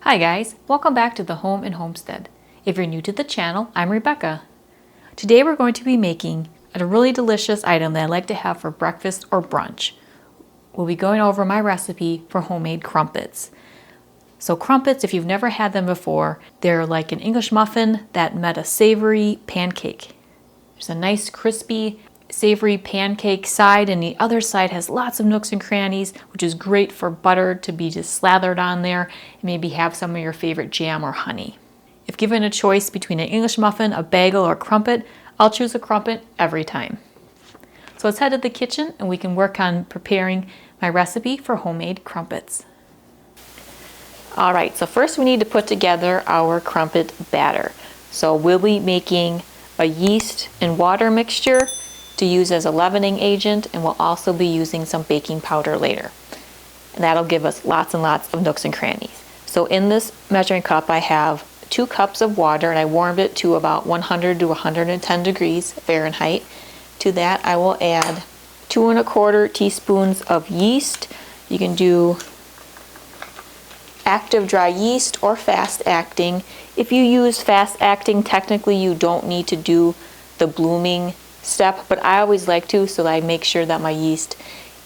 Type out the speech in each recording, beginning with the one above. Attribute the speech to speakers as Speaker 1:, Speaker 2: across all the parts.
Speaker 1: Hi guys, welcome back to the Home and Homestead. If you're new to the channel, I'm Rebecca. Today we're going to be making a really delicious item that I like to have for breakfast or brunch. We'll be going over my recipe for homemade crumpets. So crumpets, if you've never had them before, they're like an English muffin that met a savory pancake. There's a nice crispy savory pancake side, and the other side has lots of nooks and crannies, which is great for butter to be just slathered on there and maybe have some of your favorite jam or honey. If given a choice between an English muffin, a bagel, or a crumpet, I'll choose a crumpet every time. So let's head to the kitchen and we can work on preparing my recipe for homemade crumpets. Alright, so first we need to put together our crumpet batter. So we'll be making a yeast and water mixture to use as a leavening agent, and we'll also be using some baking powder later. And that'll give us lots and lots of nooks and crannies. So in this measuring cup I have 2 cups of water, and I warmed it to about 100 to 110 degrees Fahrenheit. To that I will add 2 1/4 teaspoons of yeast. You can do active dry yeast or fast acting. If you use fast acting, technically you don't need to do the blooming step, but I always like to, so that I make sure that my yeast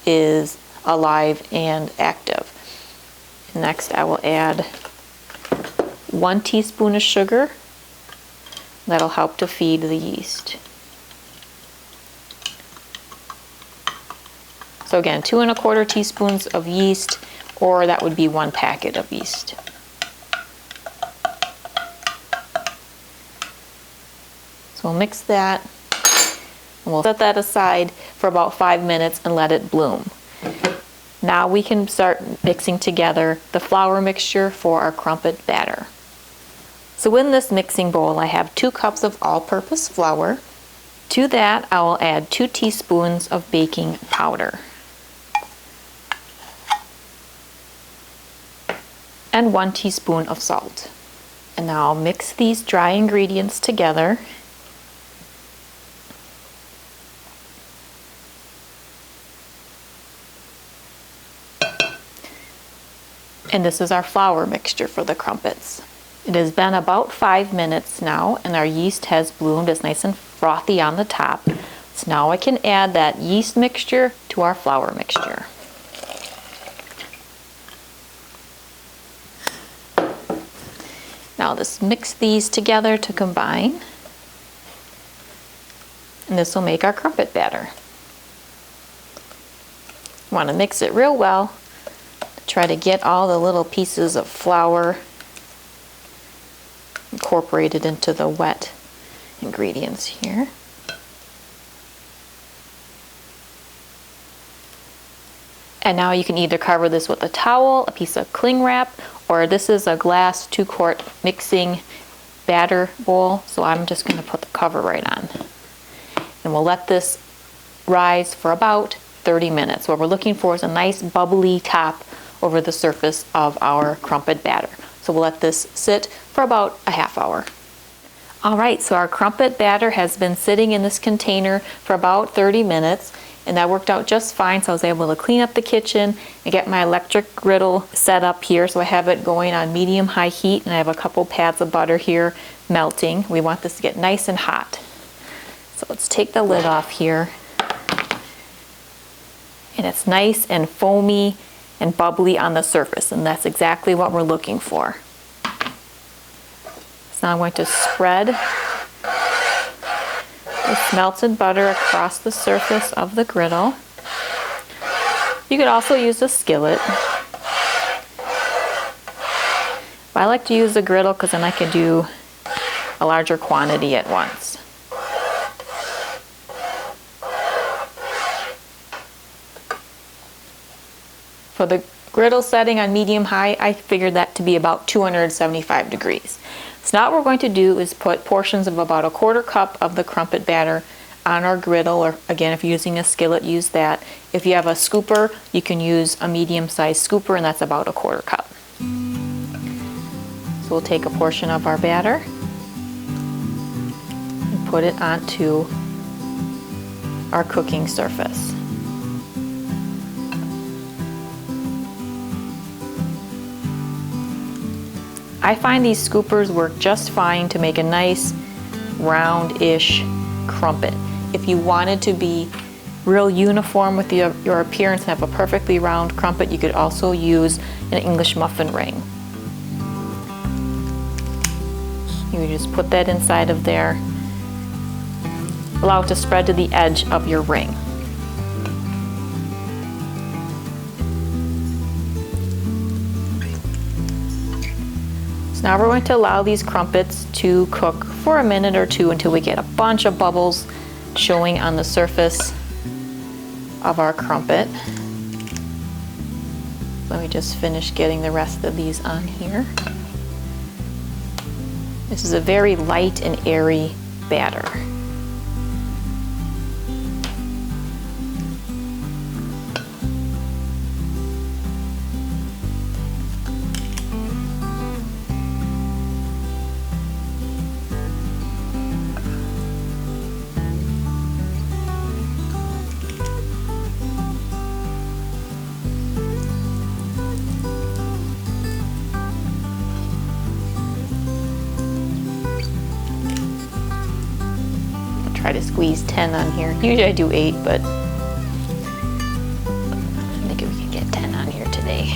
Speaker 1: is alive and active. Next I will add 1 teaspoon of sugar. That'll help to feed the yeast. So again, 2 1/4 teaspoons of yeast, or that would be 1 packet of yeast. So we'll mix that. And we'll set that aside for about 5 minutes and let it bloom. Now we can start mixing together the flour mixture for our crumpet batter. So in this mixing bowl I have 2 cups of all-purpose flour. To that I will add 2 teaspoons of baking powder and 1 teaspoon of salt. And now I'll mix these dry ingredients together. And this is our flour mixture for the crumpets. It has been about 5 minutes now, and our yeast has bloomed. It's nice and frothy on the top. So now I can add that yeast mixture to our flour mixture. Now let's mix these together to combine. And this will make our crumpet batter. You want to mix it real well. Try to get all the little pieces of flour incorporated into the wet ingredients here. And now you can either cover this with a towel, a piece of cling wrap, or this is a glass 2-quart mixing batter bowl, so I'm just going to put the cover right on. And we'll let this rise for about 30 minutes. What we're looking for is a nice bubbly top over the surface of our crumpet batter. So we'll let this sit for about a half hour. Alright, so our crumpet batter has been sitting in this container for about 30 minutes, and that worked out just fine. So I was able to clean up the kitchen and get my electric griddle set up here. So I have it going on medium-high heat, and I have a couple pads of butter here melting. We want this to get nice and hot. So let's take the lid off here. And it's nice and foamy and bubbly on the surface, and that's exactly what we're looking for. So now I'm going to spread this melted butter across the surface of the griddle. You could also use a skillet, but I like to use the griddle because then I can do a larger quantity at once. For the griddle setting on medium-high, I figured that to be about 275 degrees. So now what we're going to do is put portions of about 1/4 cup of the crumpet batter on our griddle, or again, if you're using a skillet, use that. If you have a scooper, you can use a medium-sized scooper, and that's about 1/4 cup. So we'll take a portion of our batter and put it onto our cooking surface. I find these scoopers work just fine to make a nice round-ish crumpet. If you wanted to be real uniform with your appearance and have a perfectly round crumpet, you could also use an English muffin ring. You just put that inside of there. Allow it to spread to the edge of your ring. So now we're going to allow these crumpets to cook for a minute or two until we get a bunch of bubbles showing on the surface of our crumpet. Let me just finish getting the rest of these on here. This is a very light and airy batter. Try to squeeze 10 on here. Usually I do 8, but I think we can get 10 on here today.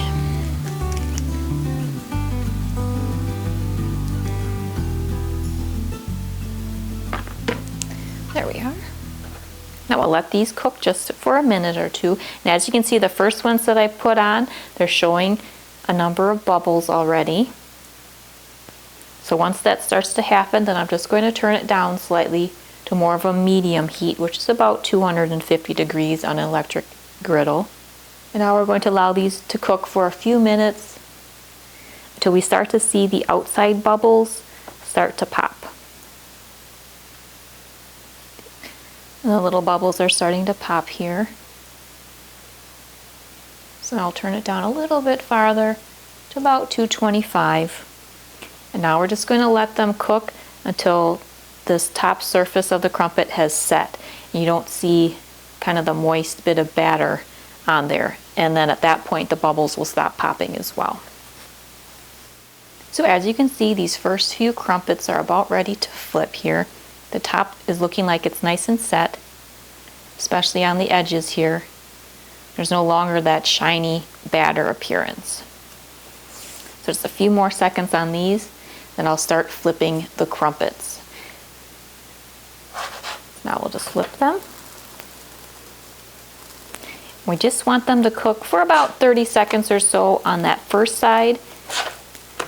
Speaker 1: There we are. Now we'll let these cook just for a minute or two. And as you can see, the first ones that I put on, they're showing a number of bubbles already. So once that starts to happen, then I'm just going to turn it down slightly to more of a medium heat, which is about 250 degrees on an electric griddle. And now we're going to allow these to cook for a few minutes until we start to see the outside bubbles start to pop. And the little bubbles are starting to pop here. So I'll turn it down a little bit farther to about 225. And now we're just going to let them cook until this top surface of the crumpet has set. You don't see kind of the moist bit of batter on there. And then at that point the bubbles will stop popping as well. So as you can see, these first few crumpets are about ready to flip here. The top is looking like it's nice and set, especially on the edges here. There's no longer that shiny batter appearance. So just a few more seconds on these, then I'll start flipping the crumpets. Now we'll just flip them. We just want them to cook for about 30 seconds or so on that first side,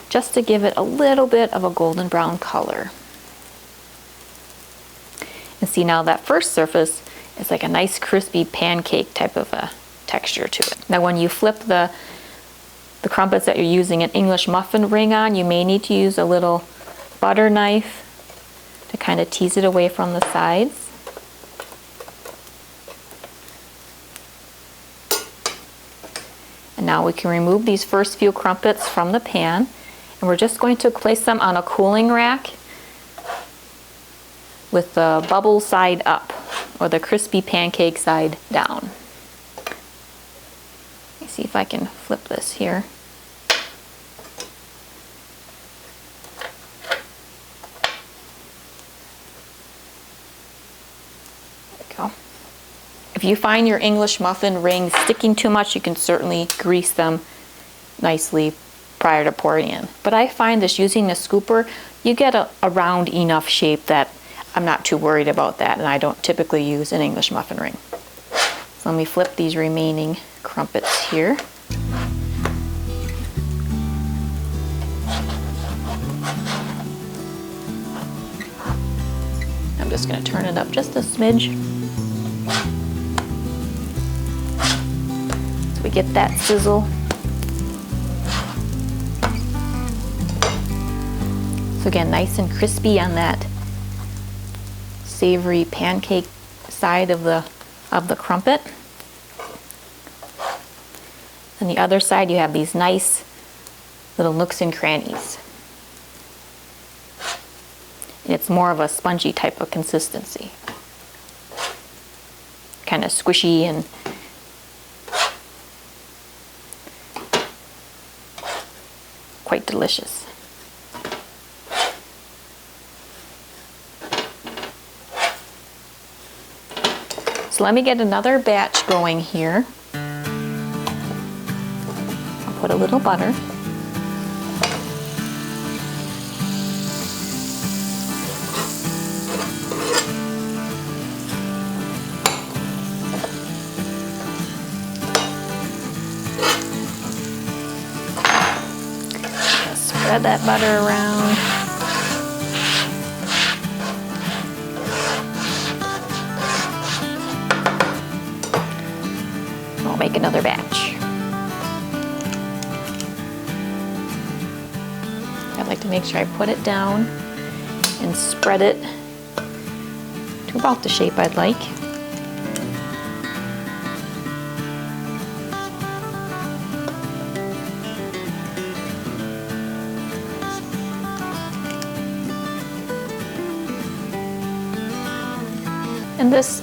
Speaker 1: just to give it a little bit of a golden brown color. And see, now that first surface is like a nice crispy pancake type of a texture to it. Now when you flip the crumpets that you're using an English muffin ring on, you may need to use a little butter knife to kind of tease it away from the sides. And now we can remove these first few crumpets from the pan, and we're just going to place them on a cooling rack with the bubble side up, or the crispy pancake side down. Let me see if I can flip this here. There we go. If you find your English muffin rings sticking too much, you can certainly grease them nicely prior to pouring in. But I find this using the scooper, you get a round enough shape that I'm not too worried about that, and I don't typically use an English muffin ring. So let me flip these remaining crumpets here. I'm just going to turn it up just a smidge. So we get that sizzle. So again, nice and crispy on that savory pancake side of the crumpet. On the other side, you have these nice little nooks and crannies. And it's more of a spongy type of consistency. Kind of squishy and quite delicious. So let me get another batch going here. I'll put a little butter. Spread that butter around. I'll make another batch. I like to make sure I put it down and spread it to about the shape I'd like. And this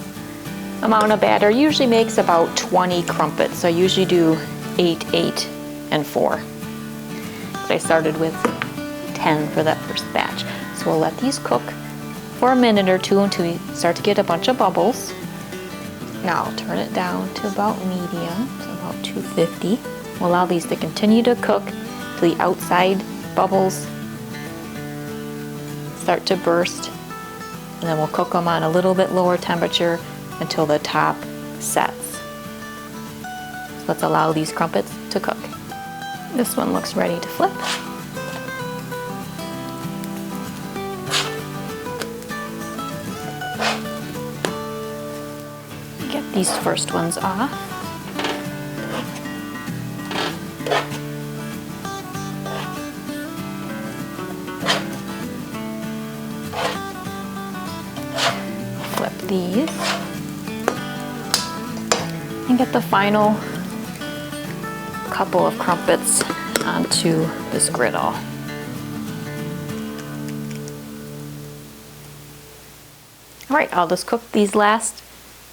Speaker 1: amount of batter usually makes about 20 crumpets. So I usually do 8, 8, and 4. But I started with 10 for that first batch. So we'll let these cook for a minute or two until we start to get a bunch of bubbles. Now I'll turn it down to about medium, so about 250. We'll allow these to continue to cook till the outside bubbles start to burst. And then we'll cook them on a little bit lower temperature until the top sets. So let's allow these crumpets to cook. This one looks ready to flip. Get these first ones off. These and get the final couple of crumpets onto this griddle. All right, I'll just cook these last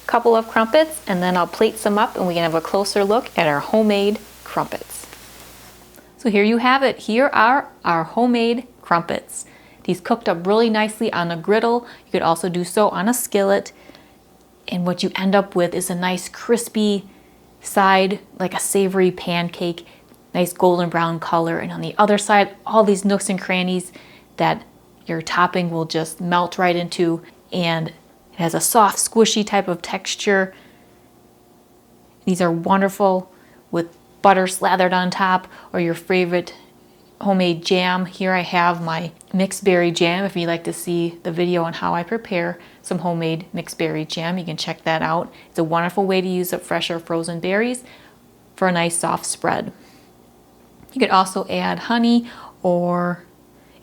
Speaker 1: couple of crumpets and then I'll plate some up and we can have a closer look at our homemade crumpets. So here you have it. Here are our homemade crumpets. These cooked up really nicely on a griddle. You could also do so on a skillet. And what you end up with is a nice crispy side, like a savory pancake, nice golden brown color. And on the other side, all these nooks and crannies that your topping will just melt right into. And it has a soft, squishy type of texture. These are wonderful with butter slathered on top or your favorite homemade jam. Here I have my mixed berry jam. If you'd like to see the video on how I prepare some homemade mixed berry jam, you can check that out. It's a wonderful way to use up fresh or frozen berries for a nice soft spread. You could also add honey, or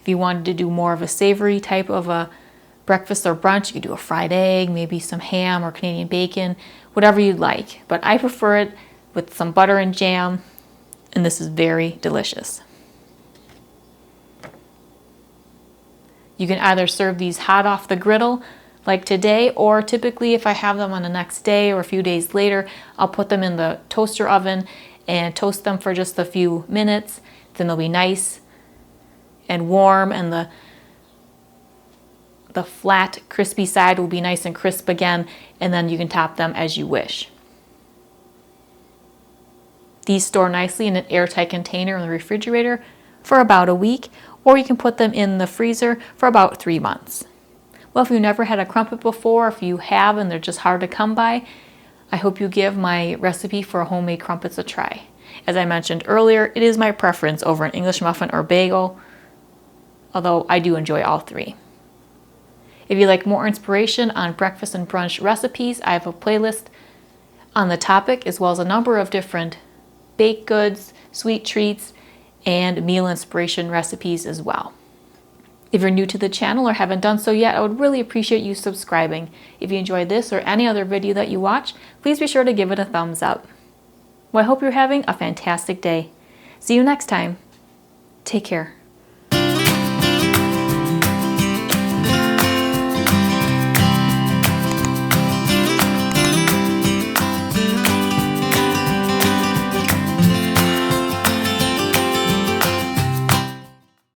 Speaker 1: if you wanted to do more of a savory type of a breakfast or brunch, you could do a fried egg, maybe some ham or Canadian bacon, whatever you'd like. But I prefer it with some butter and jam, and this is very delicious. You can either serve these hot off the griddle like today, or typically if I have them on the next day or a few days later, I'll put them in the toaster oven and toast them for just a few minutes. Then they'll be nice and warm, and the flat, crispy side will be nice and crisp again, and then you can top them as you wish. These store nicely in an airtight container in the refrigerator for about a week, or you can put them in the freezer for about 3 months. Well, if you've never had a crumpet before, if you have and they're just hard to come by, I hope you give my recipe for homemade crumpets a try. As I mentioned earlier, it is my preference over an English muffin or bagel, although I do enjoy all three. If you'd like more inspiration on breakfast and brunch recipes, I have a playlist on the topic, as well as a number of different baked goods, sweet treats, and meal inspiration recipes as well. If you're new to the channel or haven't done so yet, I would really appreciate you subscribing. If you enjoyed this or any other video that you watch, please be sure to give it a thumbs up. Well, I hope you're having a fantastic day. See you next time. Take care.